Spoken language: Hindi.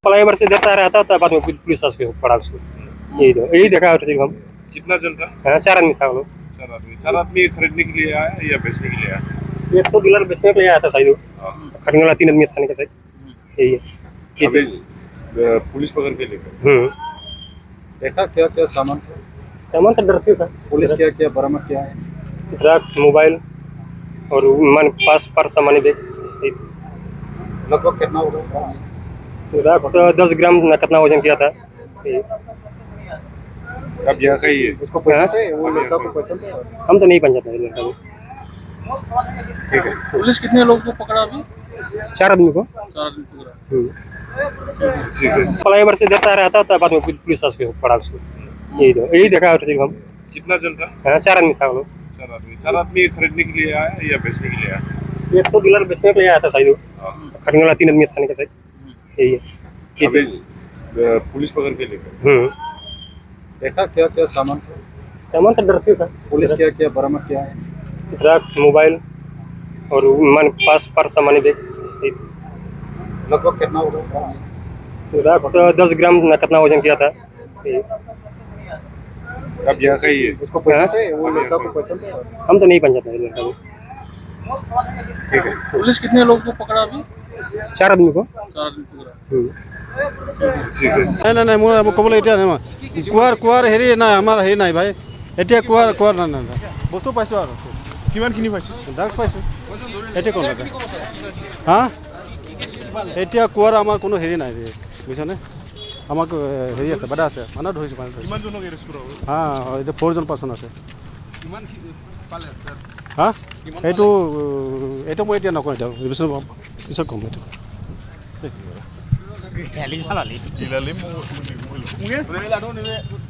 फ्लाईओवर से देता रहा था, बाद में पुलिस आके पड़ा उसको। यही देखा सिर्फ हम। कितना जन था? हाँ, 4 आदमी था हम लोग। 4 आदमी खरीदने के लिए आया या बेचने के लिए आया? एक तो डीलर बेचने के लिए आया था शायद, खरीदने वाला 3 आदमी था नहीं शायद। यही है। अभी पुलिस पकड़ के लेकर देखा क्या क्या सामान था? सामान तो ड्रग्स था। पुलिस क्या क्या बरामद किया है? ड्रग्स, मोबाइल और मन पास पर सामान बैग। लगभग कितना होगा? ड्रग्स 10 ग्राम ना कितना वजन किया था। अब यहाँ का ही है। उसको पैसा थे? वो लड़का को पैसा थे? हम तो नहीं पंचायत में लड़का को। ठीक है। पुलिस कितने लोग को पकड़ा अभी? 4 आदमी को। 4 आदमी पकड़ा। ठीक है। फ्लाईओवर से देता रहा था, बाद में पुलिस आके पड़ा उसको। यही देखा सिर्फ हम। कितना जन था? हाँ, 4 आदमी था हम लोग। 4 आदमी खरीदने के लिए आया या बेचने के लिए आया? एक तो डीलर बेचने के लिए आया था शायद, खरीदने वाला 3 आदमी था नहीं शायद। यही है। अभी पुलिस पकड़ के लेकर देखा क्या क्या सामान था? सामान तो ड्रग्स था। पुलिस क्या क्या बरामद किया है? ड्रग्स, मोबाइल और मन पास पर सामान बैग। लगभग कितना होगा? ड्रग्स 10 ग्राम ना कितना वजन किया था। अब यहाँ का ही है। उसको पैसा थे? वो लड़का को पैसा थे? हम तो नहीं पंचायत में लड़का को। ठीक है। पुलिस कितने लोग को पकड़ा अभी? 4 आदमी को। 4 आदमी पकड़ा। ठीक है। নাই মই ক'বলৈ এতিয়া নাই কুৱাৰ হেৰি নাই আমাৰ হেৰি নাই ভাই এতিয়া কুৱাৰ নাই বস্তু পাইছোঁ আৰু কিমানখিনি পাইছে? ড্ৰাগছ পাইছোঁ এতিয়া কোন লাগে হা এতিয়া কুৱাৰ আমাৰ কোনো হেৰি নাই বুজিছানে আমাক হেৰি আছে বাধা আছে মানুহ ধৰিছোঁ কিমানজনক এৰেষ্ট কৰা হ'ল? হা এতিয়া 4জন পাৰ্চন আছে হা এইটো মই এতিয়া নকওঁ এতিয়া পিছত ক'ম এইটো Ilalim mo.